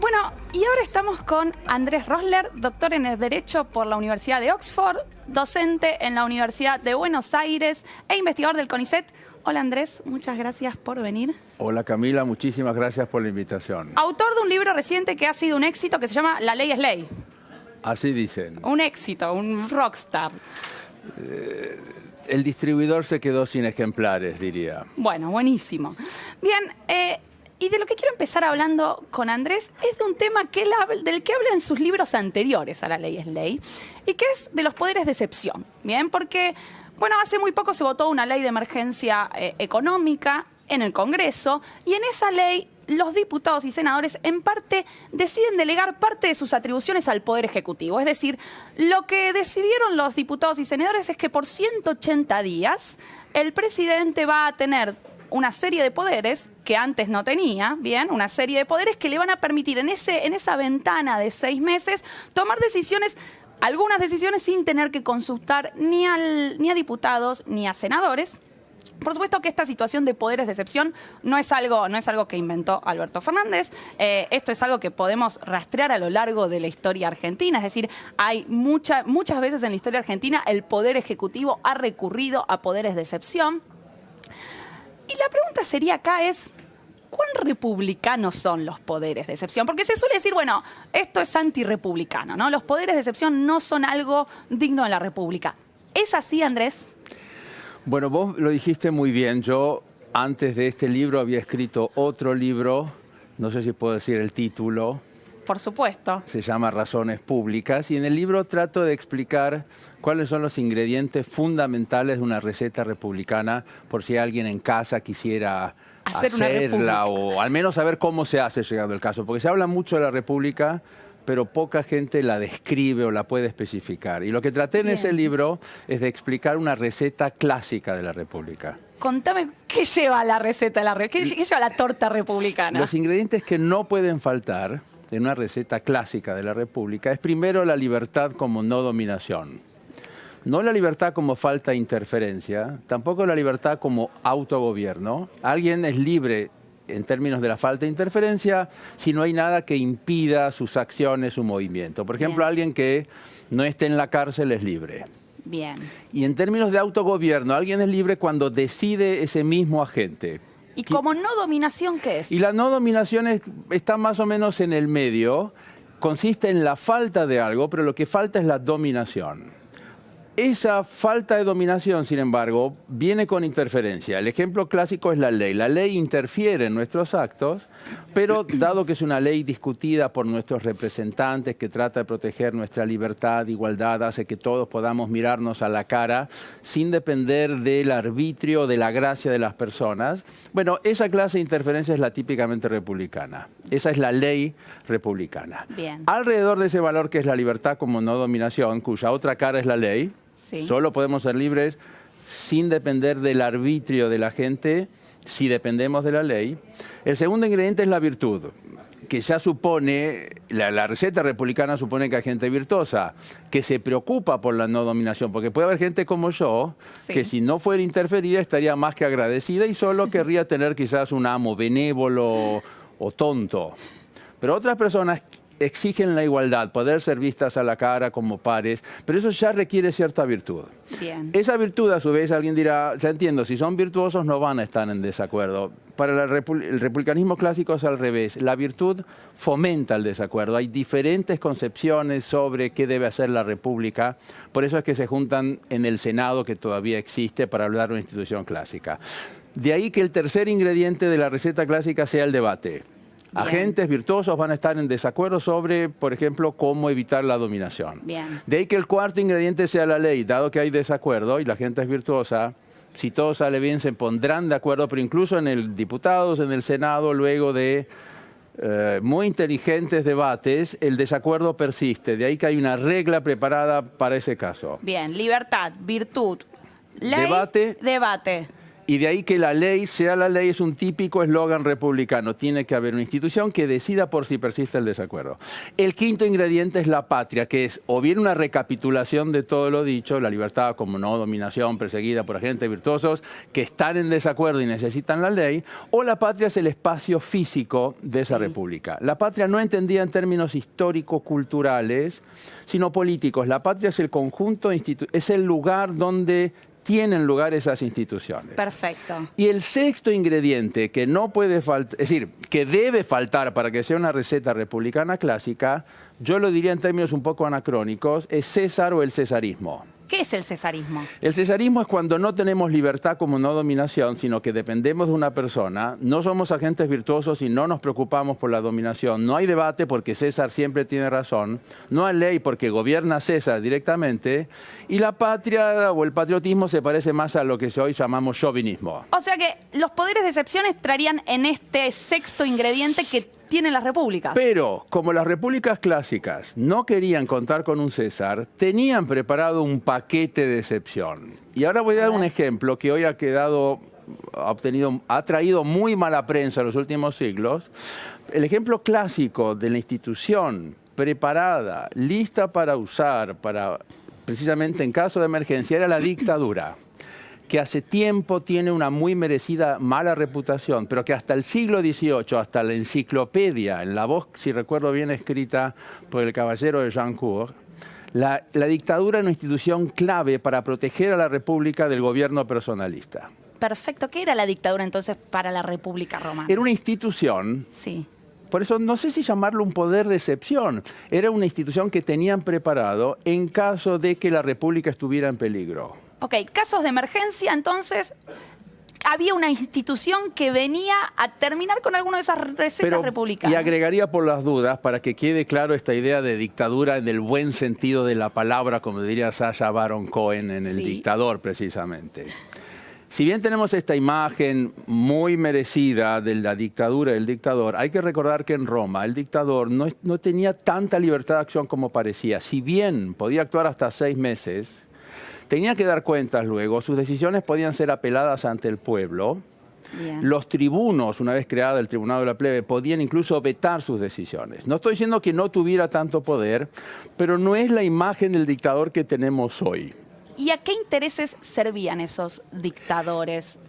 Bueno, y ahora estamos con Andrés Rosler, doctor en Derecho por la Universidad de Oxford, docente en la Universidad de Buenos Aires e investigador del CONICET. Hola Andrés, muchas gracias por venir. Hola Camila, muchísimas gracias por la invitación. Autor de un libro reciente que ha sido un éxito que se llama La ley es ley. Así dicen. Un éxito, un rockstar. El distribuidor se quedó sin ejemplares, diría. Bueno, buenísimo. Bien, y de lo que quiero empezar hablando con Andrés es de un tema del que habla en sus libros anteriores a La ley es ley, y que es de los poderes de excepción. Bien, porque, bueno, hace muy poco se votó una ley de emergencia económica en el Congreso, y en esa ley los diputados y senadores en parte deciden delegar parte de sus atribuciones al Poder Ejecutivo. Es decir, lo que decidieron los diputados y senadores es que por 180 días el presidente va a tener una serie de poderes que antes no tenía, bien, una serie de poderes que le van a permitir en esa ventana de 6 meses tomar decisiones, algunas decisiones sin tener que consultar ni a diputados ni a senadores. Por supuesto que esta situación de poderes de excepción no es algo que inventó Alberto Fernández. Esto es algo que podemos rastrear a lo largo de la historia argentina. Es decir, hay muchas veces en la historia argentina el Poder Ejecutivo ha recurrido a poderes de excepción. Y la pregunta sería acá es, ¿cuán republicanos son los poderes de excepción? Porque se suele decir, bueno, esto es antirrepublicano, ¿no? Los poderes de excepción no son algo digno de la República. ¿Es así, Andrés? Bueno, vos lo dijiste muy bien. Yo, antes de este libro, había escrito otro libro, no sé si puedo decir el título. Por supuesto. Se llama Razones Públicas, y en el libro trato de explicar cuáles son los ingredientes fundamentales de una receta republicana, por si alguien en casa quisiera hacerla o al menos saber cómo se hace llegando el caso. Porque se habla mucho de la República, pero poca gente la describe o la puede especificar. Y lo que traté en ese libro es de explicar una receta clásica de la República. Contame, ¿qué lleva la receta de la República? ¿Qué lleva la torta republicana? Los ingredientes que no pueden faltar en una receta clásica de la República es primero la libertad como no dominación. No la libertad como falta de interferencia, tampoco la libertad como autogobierno. Alguien es libre en términos de la falta de interferencia si no hay nada que impida sus acciones, su movimiento. Por ejemplo, alguien que no esté en la cárcel es libre. Bien. Y en términos de autogobierno, alguien es libre cuando decide ese mismo agente. ¿Y como no dominación qué es? Y la no dominación está más o menos en el medio, consiste en la falta de algo, pero lo que falta es la dominación. Esa falta de dominación, sin embargo, viene con interferencia. El ejemplo clásico es la ley. La ley interfiere en nuestros actos, pero dado que es una ley discutida por nuestros representantes que trata de proteger nuestra libertad, igualdad, hace que todos podamos mirarnos a la cara sin depender del arbitrio, de la gracia de las personas. Bueno, esa clase de interferencia es la típicamente republicana. Esa es la ley republicana. Bien. Alrededor de ese valor que es la libertad como no dominación, cuya otra cara es la ley, sí. Solo podemos ser libres sin depender del arbitrio de la gente, si dependemos de la ley. El segundo ingrediente es la virtud, que ya supone, la receta republicana supone que hay gente virtuosa, que se preocupa por la no dominación, porque puede haber gente como yo, que si no fuera interferida estaría más que agradecida y solo querría tener quizás un amo benévolo o tonto. Pero otras personas exigen la igualdad, poder ser vistas a la cara como pares, pero eso ya requiere cierta virtud. Bien. Esa virtud, a su vez, alguien dirá, ya entiendo, si son virtuosos no van a estar en desacuerdo. Para el republicanismo clásico es al revés. La virtud fomenta el desacuerdo. Hay diferentes concepciones sobre qué debe hacer la República. Por eso es que se juntan en el Senado, que todavía existe, para hablar de una institución clásica. De ahí que el tercer ingrediente de la receta clásica sea el debate. Bien. Agentes virtuosos van a estar en desacuerdo sobre, por ejemplo, cómo evitar la dominación. Bien. De ahí que el cuarto ingrediente sea la ley. Dado que hay desacuerdo y la gente es virtuosa, si todo sale bien se pondrán de acuerdo, pero incluso en el diputados, en el Senado, luego de muy inteligentes debates, el desacuerdo persiste. De ahí que hay una regla preparada para ese caso. Bien, libertad, virtud, ley, Debate. debate. Y de ahí que la ley sea la ley es un típico eslogan republicano. Tiene que haber una institución que decida por si persiste el desacuerdo. El quinto ingrediente es la patria, que es o bien una recapitulación de todo lo dicho, la libertad como no dominación perseguida por agentes virtuosos que están en desacuerdo y necesitan la ley, o la patria es el espacio físico de esa república. La patria no entendida en términos histórico-culturales, sino políticos. La patria es el conjunto, es el lugar donde tienen lugar esas instituciones. Perfecto. Y el sexto ingrediente que no puede faltar, es decir, que debe faltar para que sea una receta republicana clásica, yo lo diría en términos un poco anacrónicos, es César o el cesarismo. ¿Qué es el cesarismo? El cesarismo es cuando no tenemos libertad como no dominación, sino que dependemos de una persona, no somos agentes virtuosos y no nos preocupamos por la dominación. No hay debate porque César siempre tiene razón, no hay ley porque gobierna César directamente, y la patria o el patriotismo se parece más a lo que hoy llamamos chauvinismo. O sea que los poderes de excepción entrarían en este sexto ingrediente que tienen las repúblicas. Pero, como las repúblicas clásicas no querían contar con un César, tenían preparado un paquete de excepción. Y ahora voy a dar un ejemplo que hoy ha traído muy mala prensa en los últimos siglos. El ejemplo clásico de la institución preparada, lista para usar, precisamente en caso de emergencia, era la dictadura, que hace tiempo tiene una muy merecida mala reputación, pero que hasta el siglo XVIII, hasta la enciclopedia, en la voz, si recuerdo bien, escrita por el caballero de Jancourt, la dictadura era una institución clave para proteger a la república del gobierno personalista. Perfecto. ¿Qué era la dictadura entonces para la República Romana? Era una institución. Sí. Por eso no sé si llamarlo un poder de excepción. Era una institución que tenían preparado en caso de que la república estuviera en peligro. Ok, casos de emergencia, entonces, había una institución que venía a terminar con alguna de esas recetas republicanas. Y agregaría por las dudas, para que quede claro esta idea de dictadura en el buen sentido de la palabra, como diría Sacha Baron Cohen en El Dictador, precisamente. Si bien tenemos esta imagen muy merecida de la dictadura del dictador, hay que recordar que en Roma el dictador no tenía tanta libertad de acción como parecía. Si bien podía actuar hasta 6 meses, tenía que dar cuentas luego, sus decisiones podían ser apeladas ante el pueblo. Bien. Los tribunos, una vez creado el Tribunal de la Plebe, podían incluso vetar sus decisiones. No estoy diciendo que no tuviera tanto poder, pero no es la imagen del dictador que tenemos hoy. ¿Y a qué intereses servían esos dictadores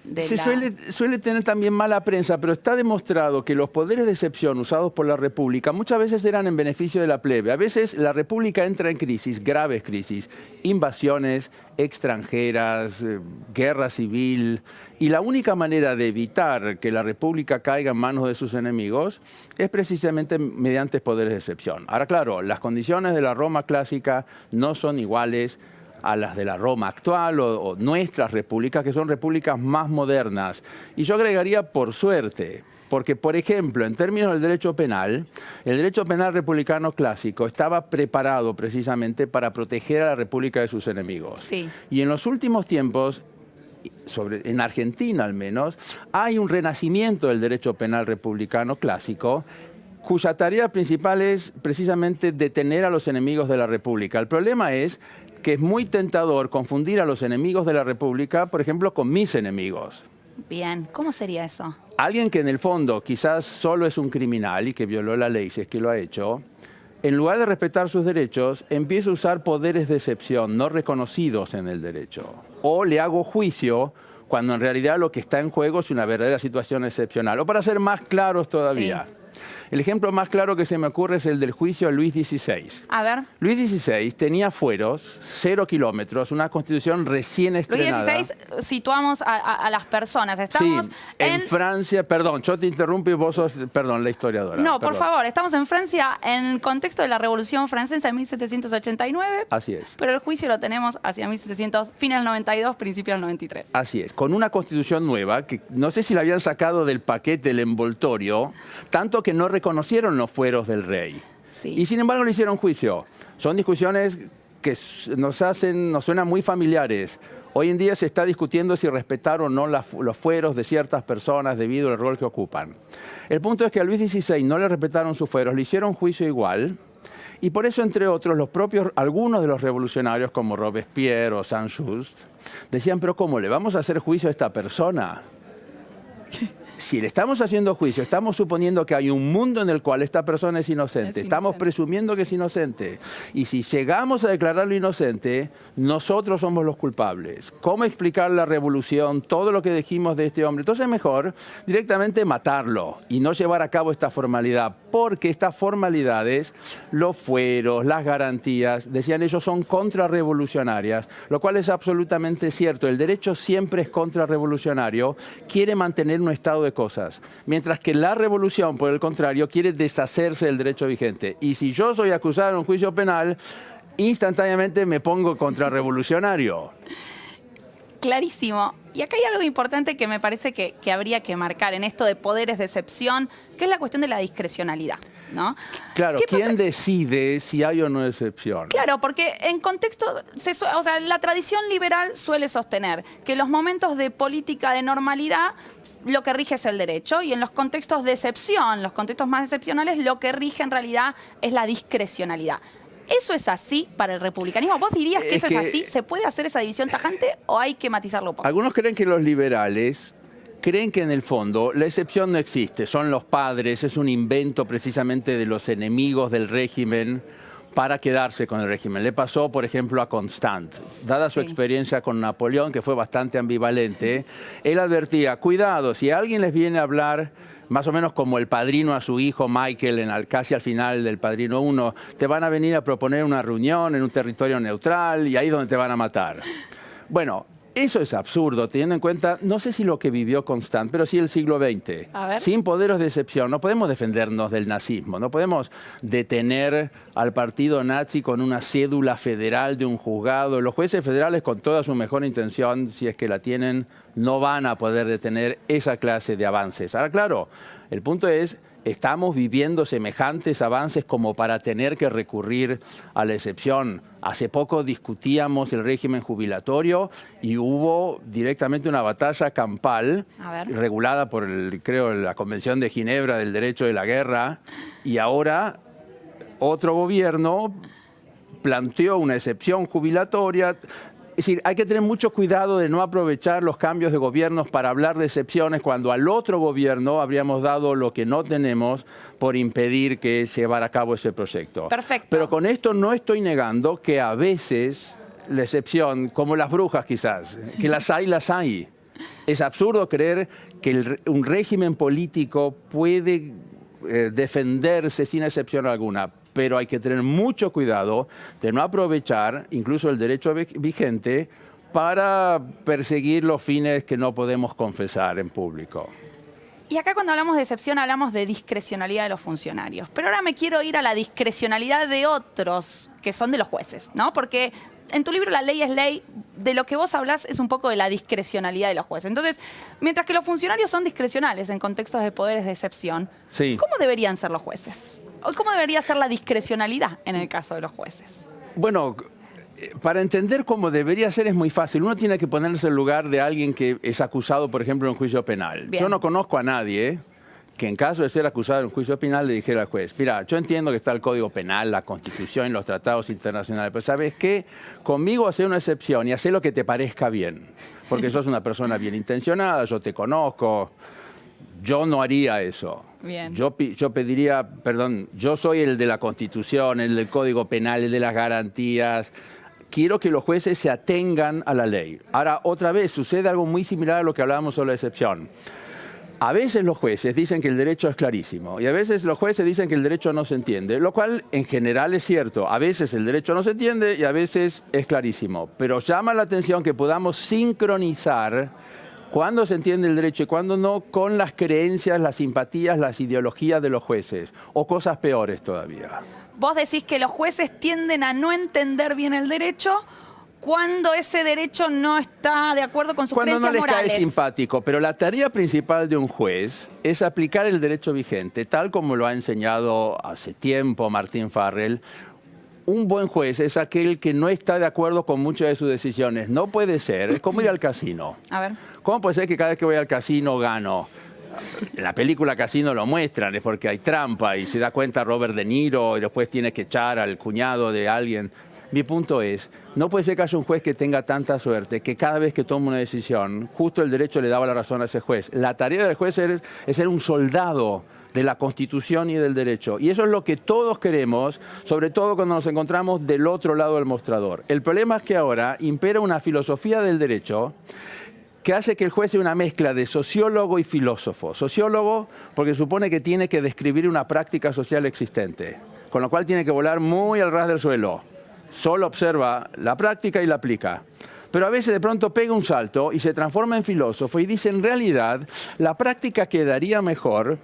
Suele tener también mala prensa, pero está demostrado que los poderes de excepción usados por la República muchas veces eran en beneficio de la plebe. A veces la República entra en crisis, graves crisis, invasiones extranjeras, guerra civil, y la única manera de evitar que la República caiga en manos de sus enemigos es precisamente mediante poderes de excepción. Ahora, claro, las condiciones de la Roma clásica no son iguales a las de la Roma actual o nuestras repúblicas, que son repúblicas más modernas. Y yo agregaría por suerte, porque, por ejemplo, en términos del derecho penal, el derecho penal republicano clásico estaba preparado precisamente para proteger a la república de sus enemigos. Sí. Y en los últimos tiempos, en Argentina al menos, hay un renacimiento del derecho penal republicano clásico, cuya tarea principal es precisamente detener a los enemigos de la república. El problema es que es muy tentador confundir a los enemigos de la República, por ejemplo, con mis enemigos. Bien, ¿cómo sería eso? Alguien que en el fondo quizás solo es un criminal y que violó la ley, si es que lo ha hecho, en lugar de respetar sus derechos, empieza a usar poderes de excepción no reconocidos en el derecho. O le hago juicio cuando en realidad lo que está en juego es una verdadera situación excepcional. O para ser más claros todavía. Sí. El ejemplo más claro que se me ocurre es el del juicio a Luis XVI. A ver. Luis XVI tenía fueros, 0 kilómetros, una constitución recién estrenada. Luis XVI, situamos a las personas. Estamos en Francia, perdón, yo te interrumpí, vos sos, perdón, la historiadora. No, por favor, estamos en Francia en el contexto de la Revolución Francesa en 1789. Así es. Pero el juicio lo tenemos hacia 1700, fines del 92, principios del 93. Así es, con una constitución nueva, que no sé si la habían sacado del paquete, del envoltorio, tanto que no reconocieron los fueros del rey. Sí. Y sin embargo le hicieron juicio. Son discusiones que nos suenan muy familiares. Hoy en día se está discutiendo si respetar o no los fueros de ciertas personas debido al rol que ocupan. El punto es que a Luis XVI no le respetaron sus fueros, le hicieron juicio igual Y por eso, entre otros, algunos de los revolucionarios, como Robespierre o Saint-Just, decían, pero ¿cómo le vamos a hacer juicio a esta persona? Si le estamos haciendo juicio, estamos suponiendo que hay un mundo en el cual esta persona es inocente. Estamos presumiendo que es inocente. Y si llegamos a declararlo inocente, nosotros somos los culpables. ¿Cómo explicar la revolución, todo lo que dijimos de este hombre? Entonces es mejor directamente matarlo y no llevar a cabo esta formalidad. Porque estas formalidades, los fueros, las garantías, decían ellos, son contrarrevolucionarias, lo cual es absolutamente cierto. El derecho siempre es contrarrevolucionario, quiere mantener un estado de cosas, mientras que la revolución, por el contrario, quiere deshacerse del derecho vigente. Y si yo soy acusado en un juicio penal, instantáneamente me pongo contrarrevolucionario. Clarísimo. Y acá hay algo importante que me parece que habría que marcar en esto de poderes de excepción, que es la cuestión de la discrecionalidad, ¿no? Claro, ¿quién decide si hay o no excepción? Claro, porque en contexto, o sea, la tradición liberal suele sostener que los momentos de política de normalidad lo que rige es el derecho, y en los contextos de excepción, los contextos más excepcionales, lo que rige en realidad es la discrecionalidad. ¿Eso es así para el republicanismo? ¿Vos dirías que eso es así? ¿Se puede hacer esa división tajante o hay que matizarlo un poco? Algunos creen que los liberales creen que en el fondo la excepción no existe, son los padres, es un invento precisamente de los enemigos del régimen para quedarse con el régimen. Le pasó, por ejemplo, a Constant. Dada su experiencia con Napoleón, que fue bastante ambivalente, él advertía, cuidado, si alguien les viene a hablar más o menos como el padrino a su hijo Michael, casi al final del Padrino 1, te van a venir a proponer una reunión en un territorio neutral y ahí es donde te van a matar. Bueno, eso es absurdo, teniendo en cuenta, no sé si lo que vivió Constant, pero sí el siglo XX. Sin poderes de excepción, no podemos defendernos del nazismo, no podemos detener al partido nazi con una cédula federal de un juzgado. Los jueces federales, con toda su mejor intención, si es que la tienen, no van a poder detener esa clase de avances. Ahora, claro, el punto es, ¿estamos viviendo semejantes avances como para tener que recurrir a la excepción? Hace poco discutíamos el régimen jubilatorio y hubo directamente una batalla campal regulada por, creo, la Convención de Ginebra del Derecho de la Guerra, y ahora otro gobierno planteó una excepción jubilatoria. Es decir, hay que tener mucho cuidado de no aprovechar los cambios de gobiernos para hablar de excepciones cuando al otro gobierno habríamos dado lo que no tenemos por impedir que llevara a cabo ese proyecto. Perfecto. Pero con esto no estoy negando que a veces la excepción, como las brujas quizás, que las hay. Es absurdo creer que un régimen político puede defenderse sin excepción alguna. Pero hay que tener mucho cuidado de no aprovechar incluso el derecho vigente para perseguir los fines que no podemos confesar en público. Y acá cuando hablamos de excepción hablamos de discrecionalidad de los funcionarios. Pero ahora me quiero ir a la discrecionalidad de otros, que son de los jueces, ¿no? Porque en tu libro La ley es ley, de lo que vos hablás es un poco de la discrecionalidad de los jueces. Entonces, mientras que los funcionarios son discrecionales en contextos de poderes de excepción, ¿cómo deberían ser los jueces? ¿Cómo debería ser la discrecionalidad en el caso de los jueces? Bueno, para entender cómo debería ser es muy fácil. Uno tiene que ponerse en el lugar de alguien que es acusado, por ejemplo, en un juicio penal. Yo no conozco a nadie que en caso de ser acusado en un juicio penal le dijera al juez, mira, yo entiendo que está el Código Penal, la Constitución, los tratados internacionales, pero ¿sabes qué? Conmigo hacer una excepción y hacer lo que te parezca bien, porque sos una persona bien intencionada, yo te conozco. Yo no haría eso. Yo pediría, perdón, yo soy el de la Constitución, el del Código Penal, el de las garantías. Quiero que los jueces se atengan a la ley. Ahora, otra vez, sucede algo muy similar a lo que hablábamos sobre la excepción. A veces los jueces dicen que el derecho es clarísimo y a veces los jueces dicen que el derecho no se entiende, lo cual en general es cierto. A veces el derecho no se entiende y a veces es clarísimo. Pero llama la atención que podamos sincronizar cuándo se entiende el derecho y cuándo no con las creencias, las simpatías, las ideologías de los jueces, o cosas peores todavía. Vos decís que los jueces tienden a no entender bien el derecho cuando ese derecho no está de acuerdo con sus creencias morales. Cuando no les cae simpático, pero la tarea principal de un juez es aplicar el derecho vigente, tal como lo ha enseñado hace tiempo Martín Farrell. Un buen juez es aquel que no está de acuerdo con muchas de sus decisiones. No puede ser. Es como ir al casino. A ver. ¿Cómo puede ser que cada vez que voy al casino gano? En la película Casino lo muestran, es porque hay trampa y se da cuenta Robert De Niro y después tiene que echar al cuñado de alguien. Mi punto es, no puede ser que haya un juez que tenga tanta suerte que cada vez que toma una decisión, justo el derecho le daba la razón a ese juez. La tarea del juez es ser un soldado de la Constitución y del derecho. Y eso es lo que todos queremos, sobre todo cuando nos encontramos del otro lado del mostrador. El problema es que ahora impera una filosofía del derecho que hace que el juez sea una mezcla de sociólogo y filósofo. Sociólogo porque supone que tiene que describir una práctica social existente, con lo cual tiene que volar muy al ras del suelo. Solo observa la práctica y la aplica. Pero a veces de pronto pega un salto y se transforma en filósofo y dice, en realidad, la práctica quedaría mejor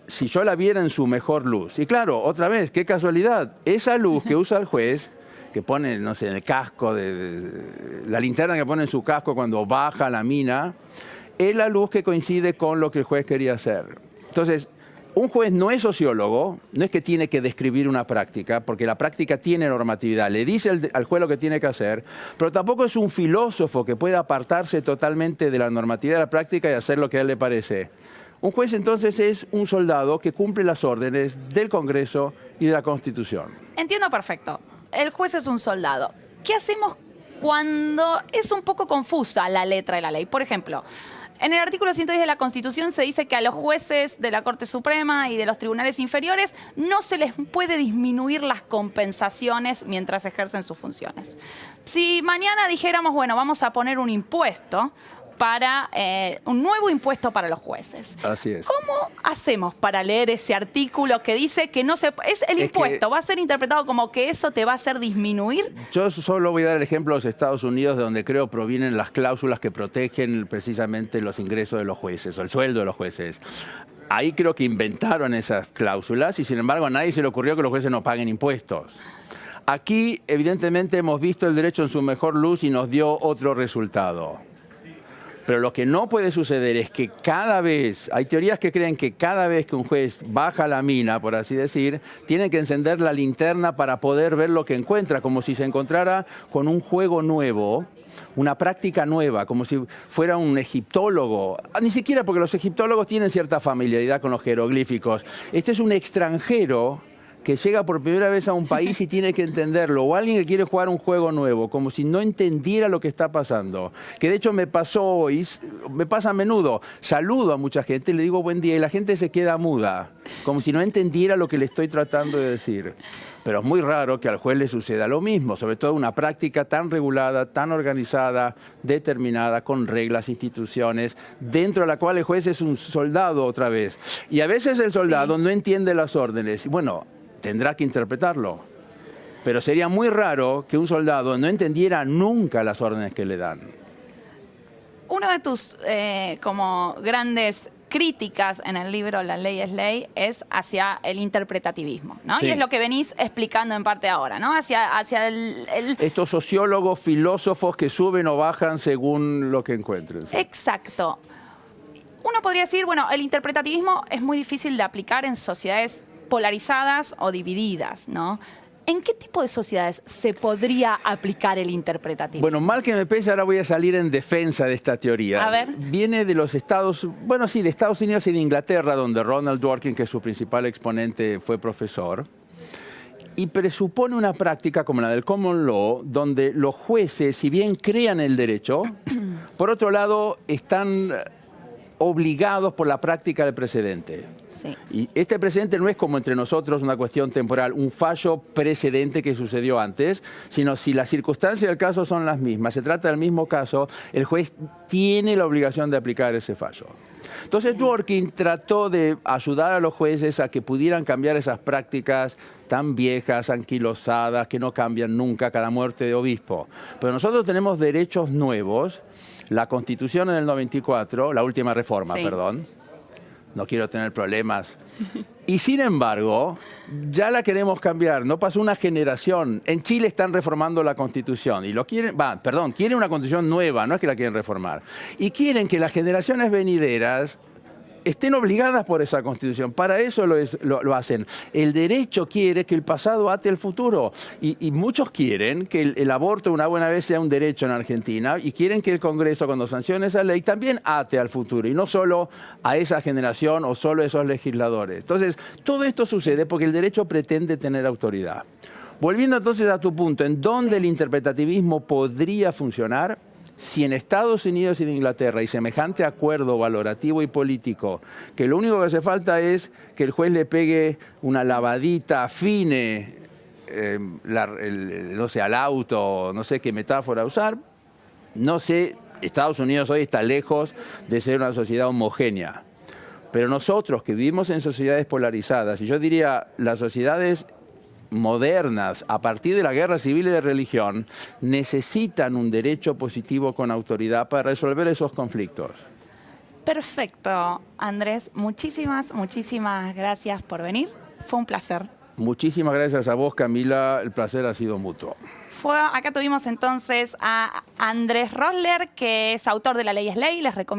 si yo la viera en su mejor luz. Y claro, otra vez, qué casualidad, esa luz que usa el juez, que pone, no sé, en el casco, la linterna que pone en su casco cuando baja la mina, es la luz que coincide con lo que el juez quería hacer. Entonces, un juez no es sociólogo, no es que tiene que describir una práctica, porque la práctica tiene normatividad, le dice al juez lo que tiene que hacer, pero tampoco es un filósofo que pueda apartarse totalmente de la normatividad de la práctica y hacer lo que a él le parece. Un juez entonces es un soldado que cumple las órdenes del Congreso y de la Constitución. Entiendo perfecto. El juez es un soldado. ¿Qué hacemos cuando es un poco confusa la letra de la ley? Por ejemplo, en el artículo 110 de la Constitución se dice que a los jueces de la Corte Suprema y de los tribunales inferiores no se les puede disminuir las compensaciones mientras ejercen sus funciones. Si mañana dijéramos, bueno, vamos a poner un impuesto para un nuevo impuesto para los jueces. Así es. ¿Cómo hacemos para leer ese artículo que dice que no se... Es el impuesto, va a ser interpretado como que eso te va a hacer disminuir? Yo solo voy a dar el ejemplo de los Estados Unidos, de donde creo provienen las cláusulas que protegen precisamente los ingresos de los jueces, o el sueldo de los jueces. Ahí creo que inventaron esas cláusulas y sin embargo a nadie se le ocurrió que los jueces no paguen impuestos. Aquí evidentemente hemos visto el derecho en su mejor luz y nos dio otro resultado. Pero lo que no puede suceder es que cada vez, hay teorías que creen que cada vez que un juez baja la mina, por así decir, tiene que encender la linterna para poder ver lo que encuentra, como si se encontrara con un juego nuevo, una práctica nueva, como si fuera un egiptólogo. Ni siquiera porque los egiptólogos tienen cierta familiaridad con los jeroglíficos. Este es un extranjero que llega por primera vez a un país y tiene que entenderlo, o alguien que quiere jugar un juego nuevo, como si no entendiera lo que está pasando. Que de hecho me pasó hoy, me pasa a menudo, saludo a mucha gente, le digo buen día y la gente se queda muda, como si no entendiera lo que le estoy tratando de decir. Pero es muy raro que al juez le suceda lo mismo, sobre todo una práctica tan regulada, tan organizada, determinada, con reglas, instituciones, dentro de la cual el juez es un soldado otra vez. Y a veces el soldado no entiende las órdenes. Bueno, tendrá que interpretarlo. Pero sería muy raro que un soldado no entendiera nunca las órdenes que le dan. Uno de tus como grandes críticas en el libro La ley es ley es hacia el interpretativismo, ¿no? Sí. Y es lo que venís explicando en parte ahora, ¿no? Hacia Estos sociólogos, filósofos que suben o bajan según lo que encuentren. ¿Sí? Exacto. Uno podría decir, bueno, el interpretativismo es muy difícil de aplicar en sociedades polarizadas o divididas, ¿no? ¿En qué tipo de sociedades se podría aplicar el interpretativismo? Bueno, mal que me pese, ahora voy a salir en defensa de esta teoría. A ver. Viene de los Estados, bueno, sí, de Estados Unidos y de Inglaterra, donde Ronald Dworkin, que es su principal exponente, fue profesor. Y presupone una práctica como la del common law, donde los jueces, si bien crean el derecho, por otro lado, están obligados por la práctica del precedente. Sí. Y este precedente no es como entre nosotros una cuestión temporal, un fallo precedente que sucedió antes, sino si las circunstancias del caso son las mismas, se trata del mismo caso, el juez tiene la obligación de aplicar ese fallo. Entonces Dworkin trató de ayudar a los jueces a que pudieran cambiar esas prácticas tan viejas, anquilosadas, que no cambian nunca cada muerte de obispo. Pero nosotros tenemos derechos nuevos, la Constitución en el 94, la última reforma, sí. Perdón, no quiero tener problemas. Y sin embargo, ya la queremos cambiar. No pasó una generación. En Chile están reformando la Constitución y lo quieren, quieren una Constitución nueva, no es que la quieren reformar. Y quieren que las generaciones venideras estén obligadas por esa Constitución. Para eso lo hacen. El derecho quiere que el pasado ate el futuro. Y muchos quieren que el aborto una buena vez sea un derecho en Argentina y quieren que el Congreso, cuando sancione esa ley, también ate al futuro y no solo a esa generación o solo a esos legisladores. Entonces, todo esto sucede porque el derecho pretende tener autoridad. Volviendo entonces a tu punto, ¿en dónde el interpretativismo podría funcionar? Si en Estados Unidos y en Inglaterra hay semejante acuerdo valorativo y político, que lo único que hace falta es que el juez le pegue una lavadita, afine, no sé, al auto, no sé qué metáfora usar, no sé, Estados Unidos hoy está lejos de ser una sociedad homogénea. Pero nosotros que vivimos en sociedades polarizadas, y yo diría las sociedades modernas, a partir de la guerra civil y de religión, necesitan un derecho positivo con autoridad para resolver esos conflictos. Perfecto, Andrés. Muchísimas gracias por venir. Fue un placer. Muchísimas gracias a vos, Camila. El placer ha sido mutuo. Acá tuvimos entonces a Andrés Rosler, que es autor de La Ley es Ley. Les recomiendo